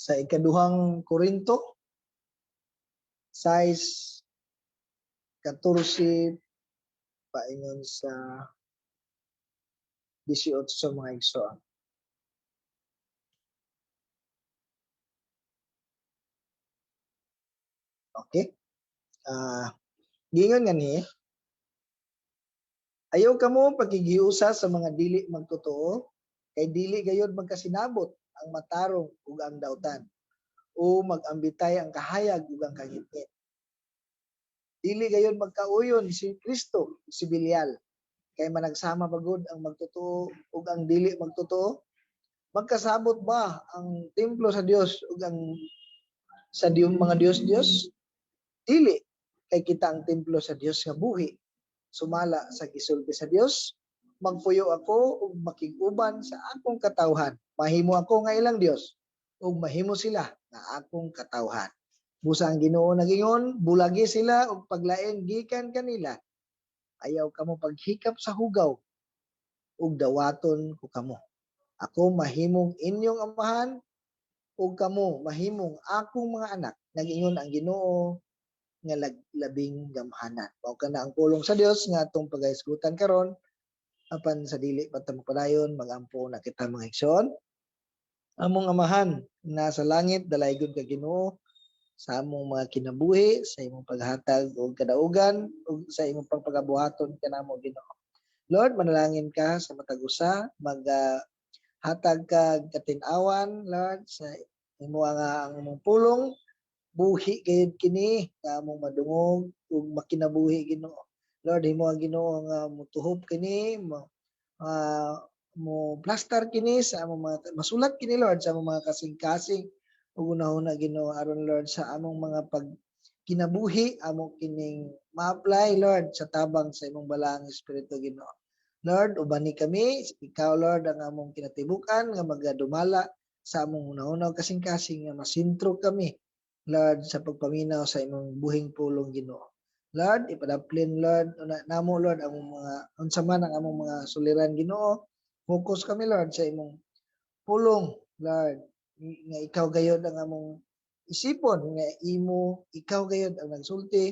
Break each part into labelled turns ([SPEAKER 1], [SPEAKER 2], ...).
[SPEAKER 1] sa ikaduhang Korinto 6:14 paingon sa 18 mga igsoon. Okay? Gingon nga ni, ayaw kamo pagkigiusa sa mga dili magtotoo, kay dili gayud magkasinabot ang matarong ug ang dautan, o magambitay ang kahayag ug ang kangitngit. Dili gayud magkauyon si Kristo, si Belial, kay managsama pagod ang magtotoo ug ang dili magtotoo. Magkasabot ba ang templo sa Dios ug ang sa mga Dios? Dili, kay kita ang templo sa Dios nga buhi. Sumala sa gisulti sa Dios, magpuyo ako ug makig-uban sa akong katawhan. Mahimo ako nga ilang Dios ug mahimo sila nga akong katawhan. Busa ang Ginoo nagingon, bulagi sila ug paglain gikan kanila. Ayaw kamo paghikap sa hugaw ug dawaton ko kamo. Ako mahimong inyong amahan ug kamo mahimong akong mga anak. Nagingon ang Ginoo nga labing gamhanan. Mao kana ang pulong sa Dios nga atong pagahisgutan karon apan sa dili pa ta magpadayon magampo na kita mga igsoon. Among amahan na sa langit, dalaygon ka Ginoo sa among mga kinabuhi, sa imong paghatag og kadaugan ug sa imong pagpagabuhaton kanamo Ginoo. Lord, manalangin ka sa matag usa, hatag ka katin-awan Lord sa imo nga ang among pulong buhi gayud kini nga among madungog ug makinabuhi Ginoo. Lord, imo ang Ginoo nga mutuhop kini mo plaster kini sa among mga masulat kini Lord sa among mga kasing-kasing ug unahuna Ginoo aron Lord sa among mga kinabuhi amo kining ma-apply Lord sa tabang sa imong balaang espiritu Ginoo. Lord, ubani kami, ikaw Lord ang among kinatibukan nga magadumala sa among una-una kasing-kasing nga masintro kami Lord sa pagpaminaw sa imong buhing pulong Ginoo. Lord, ipadaplin Lord namo Lord ang mga unsa man ang among mga suliran Ginoo. Focus kami Lord sa imong pulong Lord nga ikaw gayud ang among isipon nga ikaw gayud ang nagsulti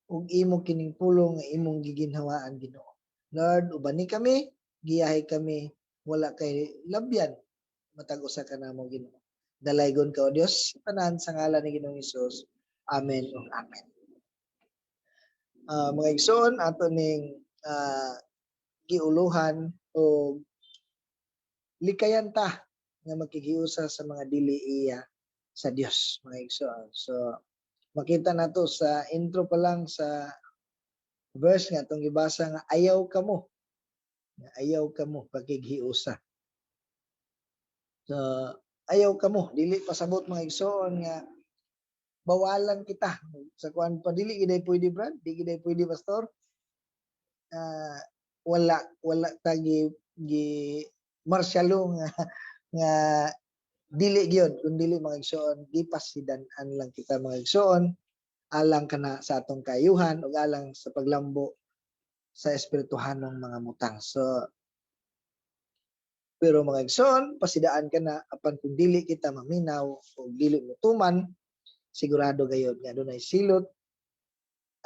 [SPEAKER 1] ug imo kining pulong nga imong giginhawaan Ginoo. Lord, ubani kami, giyahay kami, wala kay labyan, matag usa ka namo Ginoo. Dalaygon ka o Dios, tanan sa ngalan ni Ginoong Hesus. Amen ug amen. Mga igsoon, ato ning giuluhan o likayan ta nga makigiusa sa mga dili iya sa Dios, mga igsoon. So, makita nato sa intro pa lang sa verse nga itong gibasa nga ayaw kamo pagkighiusa. So, ayaw kamo, dili pasabot mga igsoon nga bawalan kita. Sa kuan pa dili giday pwede brad, di giday pwede pastor. Wala tagi marsyalo nga dili gyud kun dili mga igsoon gipasidan-an lang kita mga igsoon alang kana sa atong kayuhan ug alang sa paglambo sa espirituhanong mga mutang. So pero mga igsoon, pasidaan ka na apan kung dili kita maminaw o dili mutuman, sigurado gayud nga dunay silot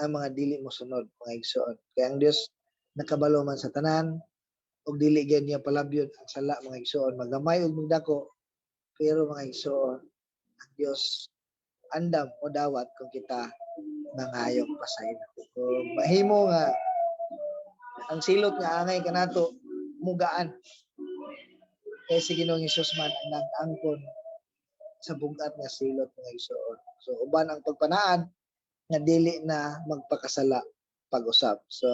[SPEAKER 1] ang mga dili mo sunod mga igsoon. Kaya ang Dios nakabalo man sa tanan ug dili gyud niya palabyon ang sala mga igsoon, magamay ug magdako. Pero mga igsoon, ang Dios andam o dawat kung kita nangayong pasayon. Kung mahimo nga ang silot nga angay kanato mugaan kay si Ginoong Hesus man ang nag-angkon sa bugat nga silot mga igsoon. So uban ang pagpanaan nga dili na magpakasala pag-usab. So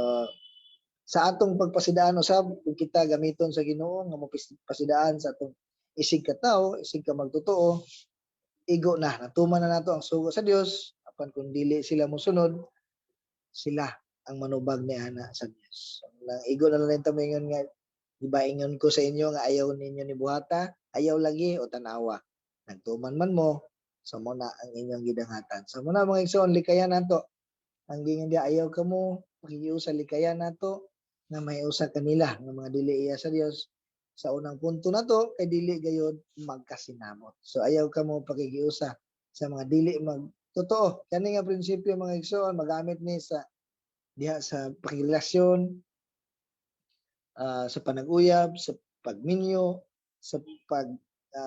[SPEAKER 1] sa atong pagpasidaan usab kung kita gamiton sa Ginoo nga mapasidaan sa atong isig ka tawo, isig ka magtotoo, igo na natuman na nato ang sugo sa Dios apan kung dili sila mosunod, sila ang manubag ni ana sa Dios. So, igo na lang tamingon nga ibaingon ko sa inyo nga ayaw ninyo ni buhata, ayaw lagi o tanawa. Nagtuman man mo, so mo na ang inyong gidangatan. So mo na mga igsoon, likayan nato. Ang gingon dia ayaw kamo, pagiusa likayan nato, na may usa kanila, ng mga dili iya sa Dios. sa unang punto na to kay dili gayud magkasinamot. So ayaw ka mo pakikiusa sa mga dili magtotoo. Kani nga prinsipyo mga igsoon magamit ni sa diha sa pakirelasyon, sa panag-uyab, sa pagminyo, sa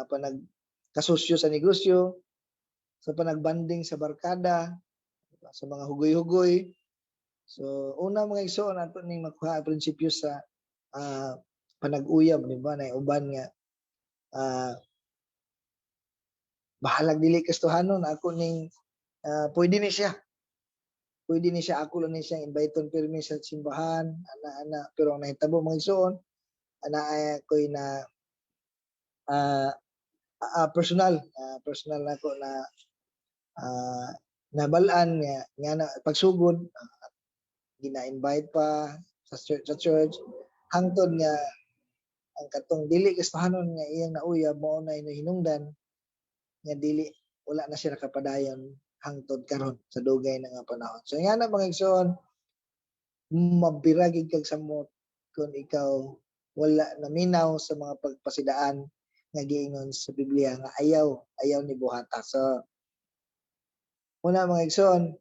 [SPEAKER 1] panagkasosyo sa negosyo, sa panagbanding sa barkada, sa mga hugoy-hugoy. So una mga igsoon ato ning makuha ang prinsipyo sa panag-uyab, di ba? Na uban nga bahalag dili kastuhanon ako ning pwede ni siya. Pwede ni siya ako lang ni siya inviteon pirmi sa simbahan, ana pero ang nahitabo mga igsoon ana koy na personal nako na nabalaan nga na pagsugod gina-invite pa sa church hangtod nga ang katong dili kastuhanon nga iyang nauyab mao na hinungdan nga dili wala na siya nakapadayon hangtod karon sa dugay na nga panahon. So nga na mga igsoon mabiragig kag samot kung ikaw wala naminaw sa mga pagpasidaan nga giingon sa Biblia nga ayaw ni buhata. So una mga igsoon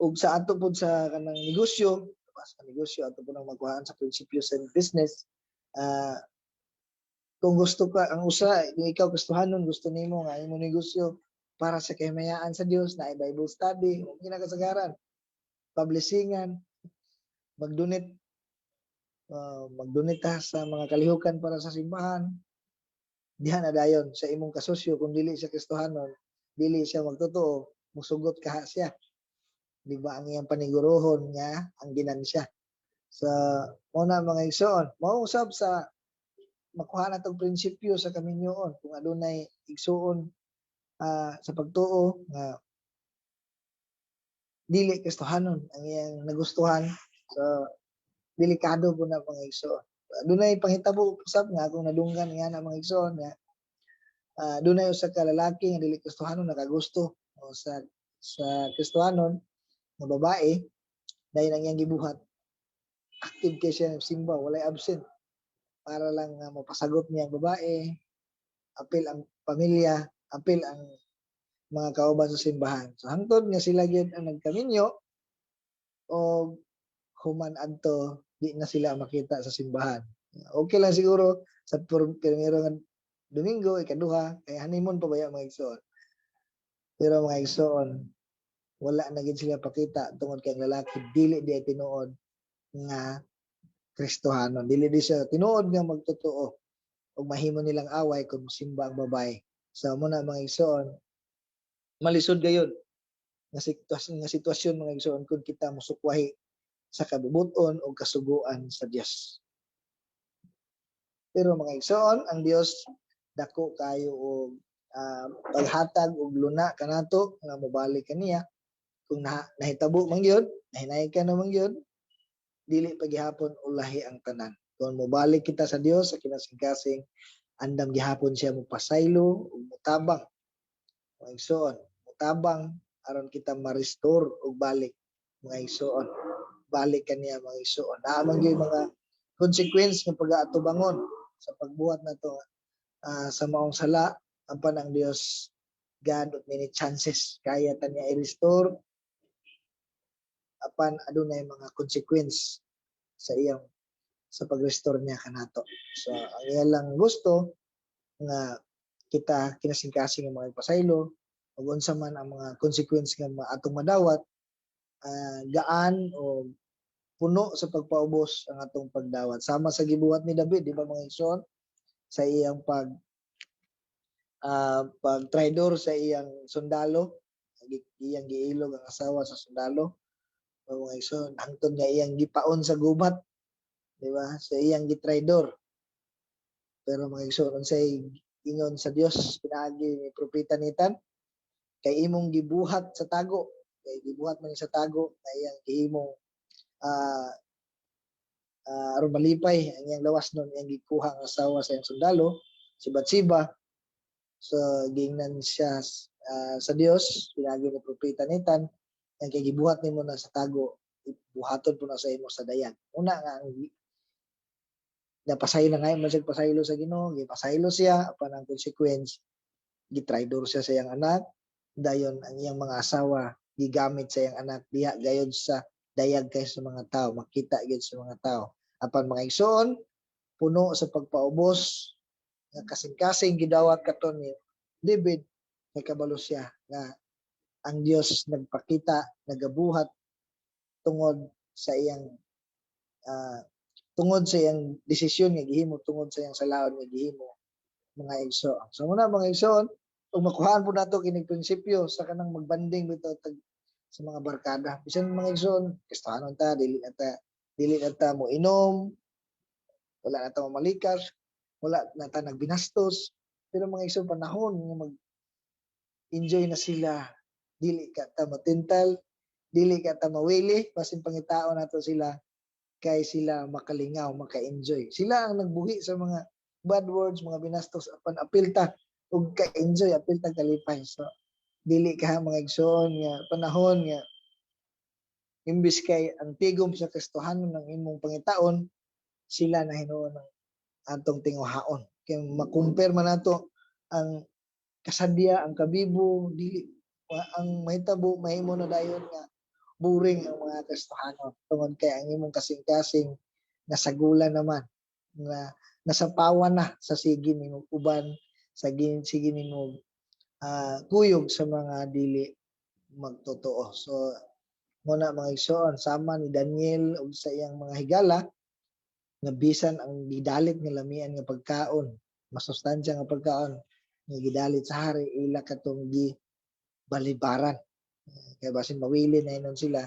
[SPEAKER 1] ug sa ato pud sa kanang negosyo, sa negosyo ato pud magkuhaan sa prinsipyo sa business. Kung gusto ka ang usa kung ikaw gustuhanon gusto nimo nga imong negosyo para sa kahimayaan sa Dios na Bible study o ginakasagaran publishingan mag-donate ka sa mga kalihukan para sa simbahan diha na dayon sa imong kasosyo kung dili siya Kristohanon dili siya magtotoo musugot kaha siya di ba ang iyang panigurohon nga ang ginansya sa una mga igsoon mao usab sa makuha na tong prinsipyo sa kaminyoon kung adunay igsuon sa pagtuo nga dili Kristohanon ang iyang nagustuhan so delikado po na mga igsoon. Dunay panghitabo usab nga kung nadunggan nga na mga igsoon nga dunay usa ka lalaki nga dili Kristohanon nakagusto o sa Kristohanon nga babae dahil ang iyang gibuhat active kay siya simba walay absent para lang mapasagot niya ang babae apil ang pamilya apil ang mga kauban sa simbahan so hangtod nga sila gyud ang nagkaminyo o human adto di na sila makita sa simbahan okay lang siguro sa primero nga Domingo ikaduha kay honeymoon pa baya mga igsoon pero mga igsoon wala na gid sila pakita tungod kay ang lalaki dili di tinuod nga Kristohanon dili di siya tinuod nga magtotoo ug mahimo nilang away kung simba ang babae so muna mga igsoon malisod gayud nga sitwasyon mga igsoon kung kita musukwahi sa kabubuton o kasuguan sa Dios pero mga igsoon ang Dios dako kayo og paghatag og luna kanato nga mobalik kaniya kung nahitabo man gyud nahinay ka naman gyud dili pagihapon ulahi ang tanan kung mobalik kita sa Dios sa kinasing-kasing andam gihapon siya mopasaylo ug mutabang mga igsoon mutabang aron kita ma-restore og balik mga igsoon balik kaniya mga igsoon naa man gyud mga consequence nga pag-aatubangon sa pagbuhat nato sa maong sala apan ang Dios God of many chances kaya ta niya i-restore apan adunay mga consequence sa iyang sa pag-restore niya kanato. So ang iya lang gusto nga kita kinasing-kasing nga mga pasaylo ug unsa man ang mga consequence nga atong madawat gaan o puno sa pagpaubos ang atong pagdawat sama sa gibuhat ni David di ba mga igsoon sa iyang pag-traidor sa iyang sundalo iyang giilog ang asawa sa sundalo mga igsoon hangtod nga iyang gipaon sa gubat di ba sa iyang gitraidor pero mga igsoon unsay ingon sa Dios pinaagi ni propeta Nathan kay imong gibuhat sa tago kay gibuhat man sa tago kay iyang gihimong aron malipay ang iyang lawas nun iyang gikuha ang asawa sa iyang sundalo si Bathsheba so gingnan siya sa Dios pinaagi ni propeta Nathan ang kay gibuhat nimo na sa tago buhaton po na sa imo sa dayag una nga napasaylo na ngayon man siya pasaylo sa Ginoo, gipasaylo siya apan ang consequence gitraidor siya sa iyang anak, dayon ang iyang mga asawa gigamit sa iyang anak diha gayud sa dayag kay sa mga tao, makita gyud sa mga tao. Apan mga igsoon, puno sa pagpaubos nga kasing-kasing gidawat katon ni David, may kabalo siya nga ang Dios nagpakita, nagabuhat tungod sa iyang desisyon nga gihimo, tungod sa iyang salaod nga gihimo mga igsoon. So muna mga igsoon, kung makuhaan po nato kining prinsipyo sa kanang magbanding bitaw sa mga barkada. Bisan mga igsoon, Kristohanon ta, dili na ta mo inom, wala na ta mamalikas, wala na ta nagbinastos. Pero mga igsoon, panahon nga mag-enjoy na sila, dili ka ta matintal, dili ka ta mawili, basin pangitao nato sila kay sila makalingaw, maka-enjoy. Sila ang nagbuhi sa mga bad words, mga binastos, apan apilta ug ka-enjoy, apilta kalipay. So dili ka mga igsoon nga panahon nga imbis kay ang tigom sa Kristohanon ng imong pangitaon, sila na hinuon ng atong tinguhaon. Kay makumpare man nato ang kasadya, ang kabibo, dili ang mahitabo mahimo na dayon nga boring ang mga Kristohanon tungod kay ang imong kasing-kasing nasagulan naman nga nasapawan na sa sige nimo uban sa sige nimo kuyog sa mga dili magtotoo. So muna mga igsoon, sama ni Daniel ug sa iyang mga higala nga bisan ang gidalit nga lamian nga pagkaon, masustansya nga pagkaon nga gidalit sa hari, ila katong balibaran. Kaya basin mawili na inon sila,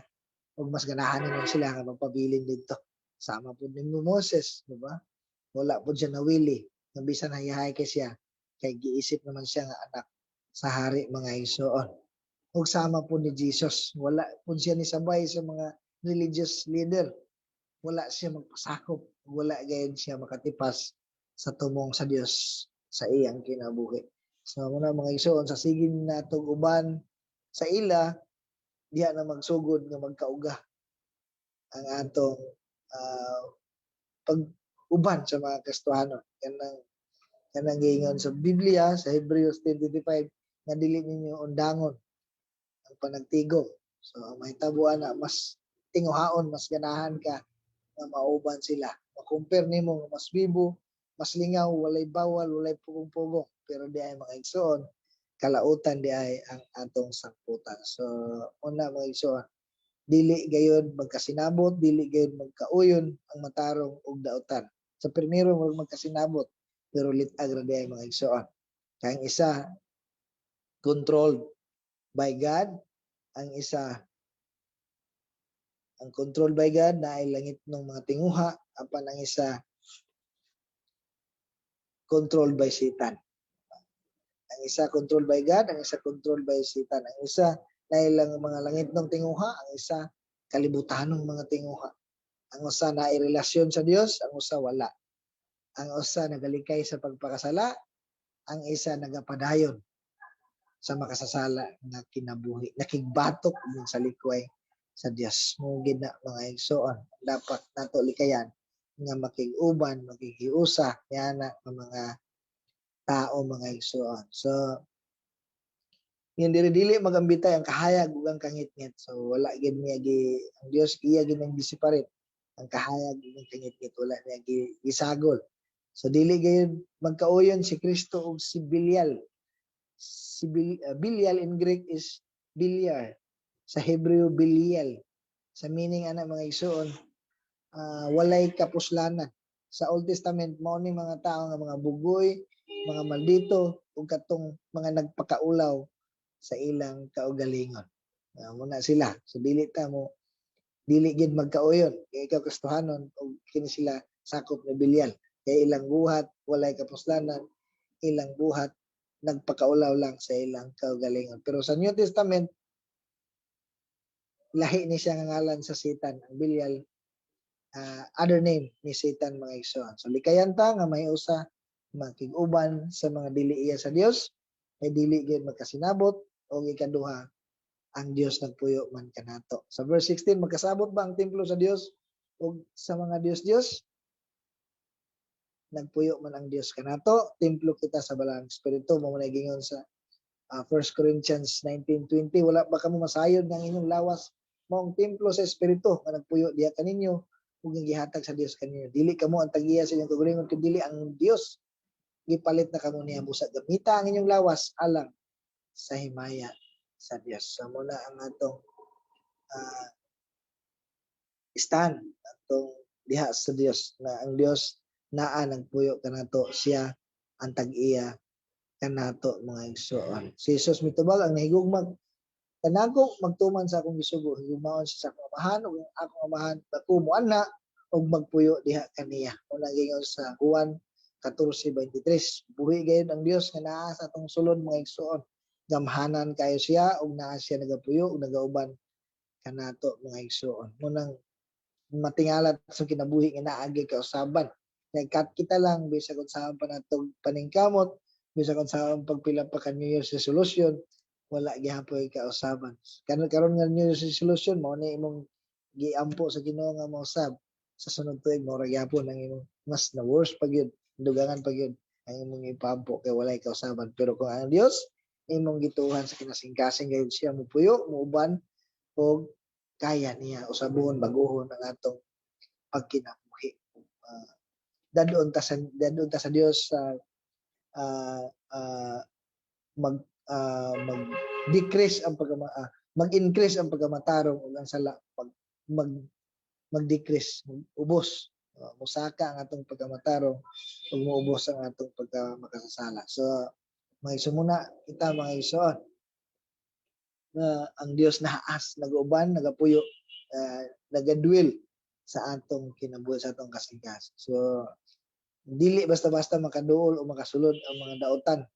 [SPEAKER 1] ug mas ganahan ninon sila nga magpabilin didto. Sama po ni Moses, di ba? Wala po siya nawili, nga bisan hayahay kay siya, kay giisip naman siya nga anak sa hari mga igsoon. Ug sama po ni Jesus, wala po siya ni sabay sa mga religious leader. Wala siya magpasakop, wala gayud siya makatipas sa tumong sa Dios sa iyang kinabuhi. So muna mga igsoon, sa sigin natong uban sa ila, diha na magsugod nga magkauga ang atong pag-uban sa mga Kristohanon. Kanang giingon sa Biblia sa Hebrews 10:25 nga dili ninyo undangon ang panagtigom. So mahitabuan na mas tinguhaon, mas ganahan ka nga mauban sila. Makumpare nimo nga mas bibo, mas lingaw, walay bawal, walay pugong-pugong. Pero di ay mga igsoon, kalautan di ay ang atong sangputan. So una mga igsoon, dili gayud magkasinabot, dili gayud magkauyon ang matarong og dautan. Sa primero magkasinabot, pero litag ra di ay mga igsoon. Kaya ang isa controlled by God, ang isa ang control by God na ay langit ng mga tinguha, apan ang isa controlled by Satan. Ang isa controlled by God, ang isa controlled by Satan. Ang isa na ilang mga langit ng tinguha, ang isa kalibutan ng mga tinguha. Ang usa na ay relasyon sa Dios, ang usa wala. Ang usa nagalikay sa pagpakasala, ang isa nagapadayon sa makasasala na kinabuhi, nakigbatok ng sa likway sa Dios. Mugid na mga igsoon, dapat nato likayan nga makig-uban, makikiusa yana ng mga tao mga igsoon. So yung dili magambitay ang kahayag ug ang kangit-ngit. So wala gid niya ang Dios iya gid nang giseparate ang kahayag ug ang kangit-ngit, wala niya gisagol. So dili gayud magkauyon si Kristo ug si Belial. Si Belial in Greek is bilyar. Sa Hebreo Belial. Sa meaning ana mga igsoon, walay kapuslanan. Sa Old Testament mao ni mga tao nga mga bugoy, mga maldito ug katong mga nagpakaulaw sa ilang kaugalingon. Muna sila. So dili gid magkauyon. Kay ikaw Kristohanon ug kini sila sakop ni Belial. Kay ilang buhat walay kapuslanan, ilang buhat nagpakaulaw lang sa ilang kaugalingon. Pero sa New Testament, lahi ni siya nga ngalan sa Satan. Ang Belial, other name ni Satan mga igsoon. So likayan ta nga may usa makig-uban sa mga dili iya sa Dios, kay dili gyud magkasinabot, o ikaduha ang Dios nagpuyo man kanato. Sa verse 16, magkasabot ba ang templo sa Dios o sa mga Dios-Dios? nagpuyo man ang Dios kanato, templo kita sa balang espiritu. Mao na gingon sa 1 Corinthians 19:20, wala ba kamo masayod ng inyong lawas maong templo sa espiritu nga nagpuyo diha kaninyo ug gihatag sa Dios kaninyo. Dili kamo ang tagiya sa inyong kaugalingon, kundi dili ang Dios gipalit na kamo niya busa. Gamita ang inyong lawas alang sa himaya sa Dios. So muna ang atong stand atong diha sa Dios, na ang Dios naa nagpuyo kanato, siya ang tag-iya kanato mga igsoon. Si Jesus mitubag ang nahigugmag kanako magtuman sa akong gisugo, higugmaon siya sa akong amahan ug ang akong amahan dako moana og magpuyo diha kaniya. Una gingon sa Juan 14:23, buhi gayud ang Dios nga naa sa atong sulod mga igsoon. Gamhanan kayo siya ug naa siya nagapuyo ug nagauban kanato mga igsoon. Munang matingalat sa kinabuhi nga naagi kausaban. Kay kat kita lang bisag unsaon pa natong paningkamot, bisag unsaon pagpila pa ka New Year's resolution, wala gyapon kausaban. Karon nga New Year's resolution mao ni imong giampo sa Ginoo nga mausab sa sunod tuig, mao ra gyapon ang imong mas na worse pag yun, dugangan pag yun ang imong ipampo kay walay kausaban. Pero kung ang Dios imong gituhan sa kinasingkasing gayud siya mupuyo, muuban og kaya niya usabon baguhon ang atong pagkinabuhi. Dadon ta sa Dios sa mag-decrease ang mag-increase ang pagkamatarong ug ang sala mag-decrease, ubos. Musaka ang atong pagkamatarong ug moubos ang atong pagkamakasasala. So mga isumuna kita mga igsoon na ang Dios nahaas, nag-uban, nagapuyo, nagadwell sa atong kinabuhi, sa atong kasingkas. So dili basta-basta makaduol o makasulod ang mga daotan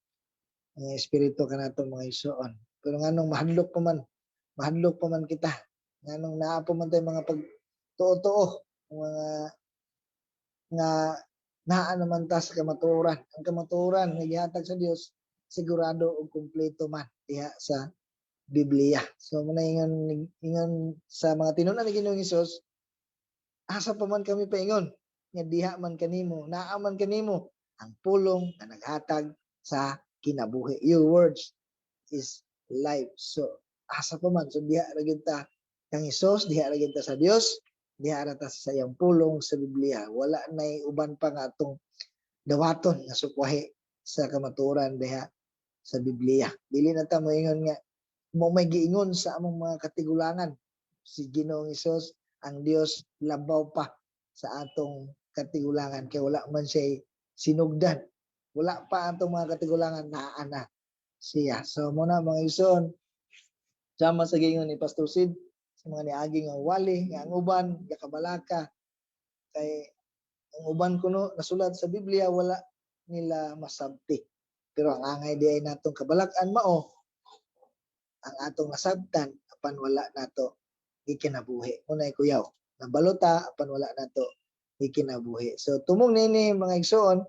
[SPEAKER 1] ng espiritu kanato mga igsoon. Pero nganong mahadlok pa man kita, nganong naa pa man tay mga pagtuo-tuo, mga nga naa naman ta sa kamatuoran. Ang kamatuoran nga gihatag sa Dios sigurado ug kumpleto man diha sa Biblia. So muna ingon sa mga tinun-an ni Ginoong Hesus, asa pa man kami paingon nga diha man kanimo, naa man kanimo ang pulong nga naghatag sa kinabuhi. Your words is life. So asa pa man, so diha ra gyud ta kang Hesus, diha ra gyud ta sa Dios, diha ra ta sa iyang pulong sa Biblia. Wala nay uban pa nga atong dawaton nga sukwahi sa kamatuoran diha sa Biblia. Dili na ta moingon nga mo may giingon sa among mga katigulangan. Si Ginoong Hesus, ang Dios, labaw pa sa atong katigulangan kay wala man siya sinugdan. Wala pa atong mga katigulangan, naa na siya. So muna mga igsoon, sama sa gingon ni Pastor Sid sa mga niagi nga wali nga ang uban gakabalaka kay ang uban kuno nasulat sa Biblia wala nila masabti. Pero ang angay di ay natong kabalak-an mao ang atong nasabtan apan wala nato ikinabuhi. Unay kuyaw, nabalota apan wala nato ikinabuhi. So tumong nini mga igsoon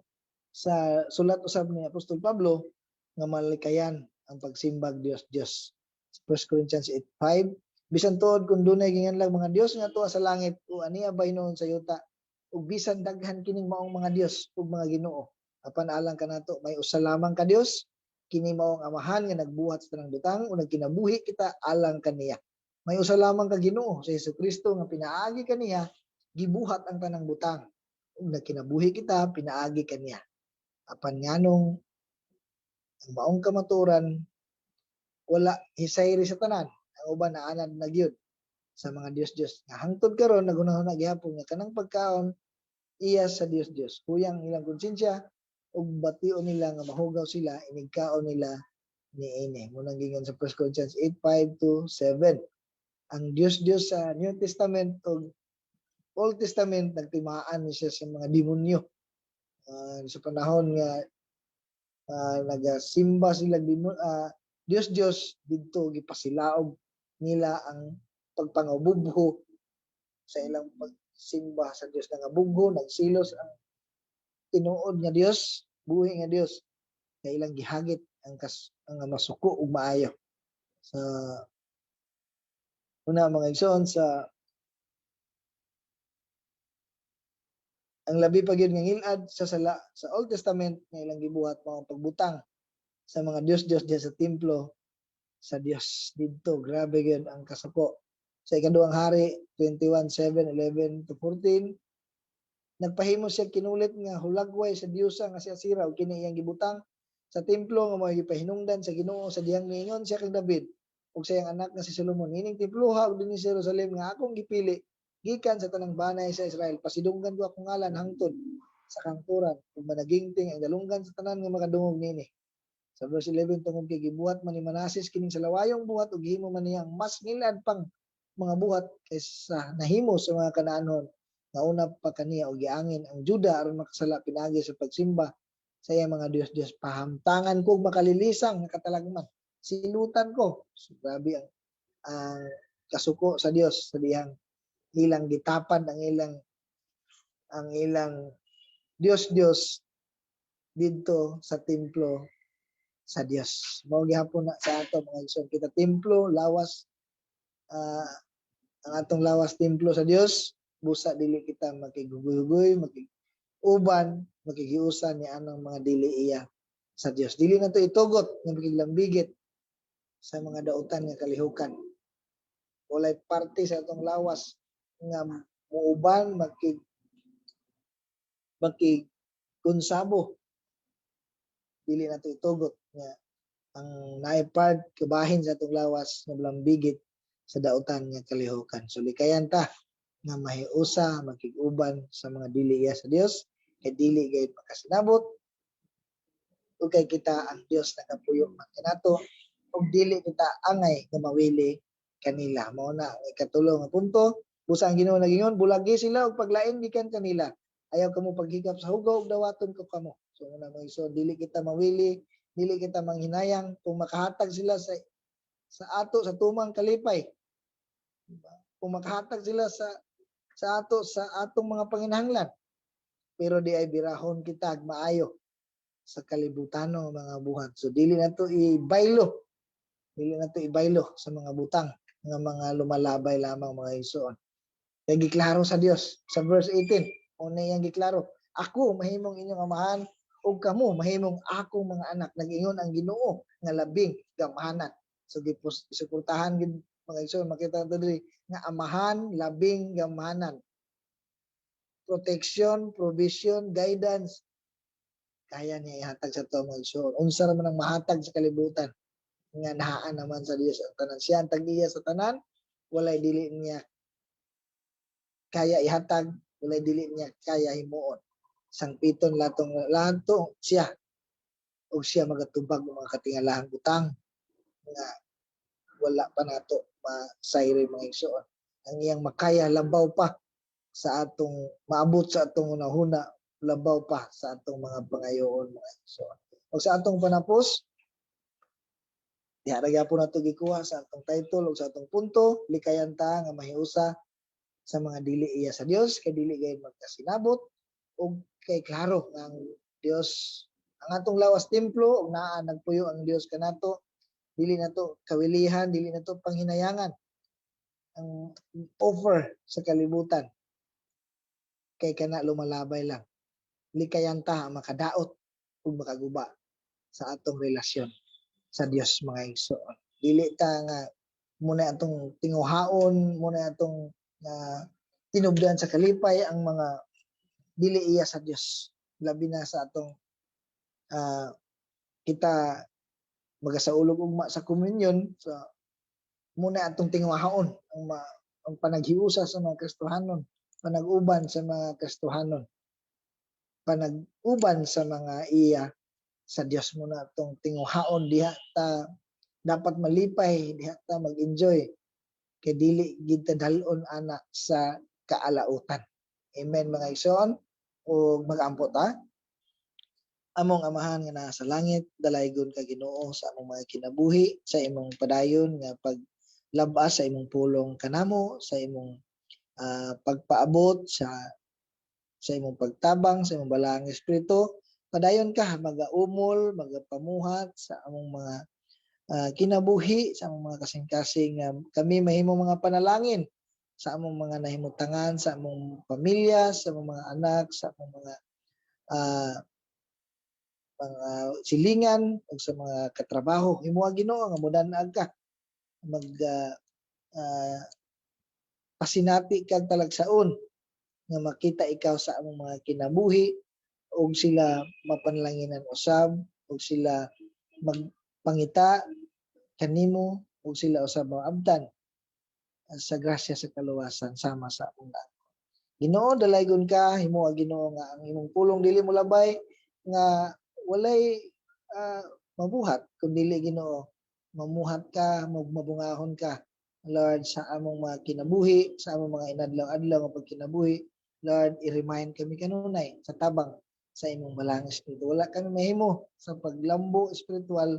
[SPEAKER 1] sa sulat usab ni Apostol Pablo nga malikayan ang pagsimbag Dios. 1 Corinthians 8:5, bisan tuod kung dunay ginganlang mga Dios nga tuwa sa langit o aniya baynoon sa yuta ug bisan daghan kining maong mga Dios ug mga Ginoo, apan alang kanato may usa lamang ka Dios, kini mao ang amahan nga nagbuhat sa tanang butang o nagkinabuhi kita alang kaniya. May usa lamang ka Ginoo sa Hesukristo nga pinaagi kaniya gibuhat ang tanang butang ug nagkinabuhi kita pinaagi kaniya. Apan nganong ang maong kamaturan wala hisayri sa tanan, ang uban naanad na gyud sa mga Dios nga hangtod karon nagunahon na gihapon nga kanang pagkaon iya sa Dios. Kuyang ilang konsensya ug bation nila nga mahugaw sila inigkaon nila niini. Munang gingon sa 1 Corinthians 8:5-7. Ang Dios sa New Testament ug Old Testament nagtimaan ni siya sa mga demonyo. Sa panahon nga nagasimba sila Dios didto gipasilaog nila ang pagpangububho sa ilang pagsimba sa Dios nga bugho, nagsilos ang tinuod nga Dios, buhi nga Dios kay ilang gihagit ang masuko ug maayo. Sa una mga igsoon sa Ang labi pa gyud nga ngilad sa Old Testament nga ilang gibuhat mao pagbutang sa mga Dios diya sa templo sa Dios didto. Grabe gyud ang kasuko. Sa ikaduhang hari 21:7-11 to 14, nagpahimo siya kinulit nga hulagway sa Diyosa nga si Asira ug kini iyang gibutang sa templo nga mao gipahinungdan sa Ginoo sa diyang niingon siya kang David ug sa iyang anak nga si Solomon, ining temploha ug dinhi sa Jerusalem nga akong gipili gikan sa tanang banay sa Israel, pasidunggan ko akong ngalan hangtod sa kangturan ug managingting ang dalunggan sa tanan nga makadungog nini. Sa verse 11, tungod kay gibuhat man ni Manases kining sa lawayong buhat ug gihimo man niya mas ngilad pang mga buhat kaysa nahimo sa mga Kanaanon nga una pa kaniya og giangin ang Juda aron makasala pinagi sa pagsimba sa iyang mga Dios. Pahamtangan ko makalilisang nga katalagman. Silutan ko. So, grabe ang kasuko sa Dios sa diyang ilang gitapad ang ilang Dios didto sa templo sa Dios. Mao gihapon na sa ato mga igsoon, kita templo lawas ang atong lawas templo sa Dios, busa dili kita makiguguy-guy, makiguban, makigiusan ni anang mga dili iya sa Dios. Dili na to itugot nga makiglambigit sa mga dautan nga kalihukan. Walay parte sa atong lawas nga muuban makigsabo. Dili na to itugot nga ang naay part kabahin sa atong lawas nga blambigit sa dautan nga kalihukan. So likayan ta nga mahiusa makiguban sa mga dili iya sa Dios kay dili gayud makasinabot ug kay kita ang Dios nagapuyo man kanato ug dili kita angay nga mawili kanila. Mao na ang ikatulo nga punto. Busa ang Ginoo nagingon, bulagi sila og paglain gikan kanila. Ayaw kamo paghigap sa hugaw ug dawaton ko kamo. So una mo iso, dili kita mawili, dili kita manghinayang kung makahatag sila sa ato sa tumang kalipay. Kung makahatag sila sa atong mga panginahanglan. Pero di ay birahon kita ag maayo sa kalibutanong mga buhat. So dili na to ibaylo. Dili na to ibaylo sa mga butang nga mga lumalabay lamang mga igsoon. Kaya giklaro sa Dios sa verse 18, una yang giklaro, ako mahimong inyong amahan ug kamo mahimong akong mga anak. Nag-ingon ang Ginoo nga labing gamahanan. So gisuportahan gid mga igsoon, makita nato diri nga amahan, labing gamahanan. Protection, provision, guidance, kaya niya ihatag sa to mga igsoon. Unsa ra man ang mahatag sa kalibutan nga nahaan naman sa Dios ang tanan. Siya ang tag-iya sa tanan, walay dili niya kaya ihatag, walay dili niya kaya himuon. Sangpiton latong siya ug siya magatubag ng mga katingalahang butang nga wala pa nato masayri mga igsoon. Ang iyang makaya labaw pa sa atong maabot sa atong unahuna, labaw pa sa atong mga pangayoon mga igsoon. Ug sa atong panapos, diha ra gyapon nato gikuha sa atong title ug sa atong punto, likayan ta nga mahiusa sa mga dili iya sa Dios kay dili gayud magkasinabot ug kay klaro nga ang Dios ang atong lawas templo ug naa nagpuyo ang Dios kanato. Dili na to kawilihan, dili na to panghinayangan ang offer sa kalibutan kay kana lumalabay lang. Likayan ta makadaot ug makaguba sa atong relasyon sa Dios mga igsoon. Dili ta nga muna atong tinguhaon, muna atong tinubdan sa kalipay ang mga dili iya sa Dios. Labi na sa atong kita magasaulog ugma sa komunyon, so muna atong tinguhaon ang panaghiusa sa mga Kristohanon, panag-uban sa mga Kristohanon, panag-uban sa mga iya sa Dios. Muna atong tinguhaon diha ta dapat malipay, diha ta mag-enjoy kay dili gid ta dal-on ana sa kaalautan. Amen mga igsoon. Ug mag-ampo ta. Among amahan nga naa sa langit, dalaygon ka Ginoo sa among mga kinabuhi, sa imong padayon nga paglabas sa imong pulong kanamo, sa imong pagpaabot sa imong pagtabang, sa imong balaang espiritu. Padayon ka magaumol, magapamuhat sa among mga kinabuhi, sa among mga kasing-kasing kami mahimong mga panalangin sa among mga nahimutangan, sa among pamilya, sa among mga anak, sa among ah, mga silingan ug sa mga katrabaho. Himuha Ginoo nga modan-ag ka mag ah, pasinati kag talagsaon nga makita ikaw sa among mga kinabuhi ug sila mapanlanginan usab ug sila magpangita kanimo ug sila usab maabtan sa grasya sa kaluwasan sama sa among lahat. Ginoo dalaygon ka, himuha Ginoo nga ang imong pulong dili mo labay nga walay mabuhat kun dili Ginoo mamuhat ka, mabungahon ka Lord sa among mga kinabuhi, sa among mga inadlaw-adlaw nga pagkinabuhi. Lord, i-remind kami kanunay sa tabang sa imong balang espiritu. Wala kami mahimo sa paglambo espiritual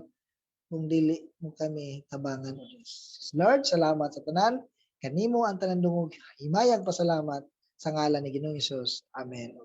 [SPEAKER 1] kung dili mo kami tabangan o Diyos. Lord, salamat sa tanan. Kanimo ang tanan dungog himayang pasalamat sa ngalan ni Ginoong Hesus. Amen.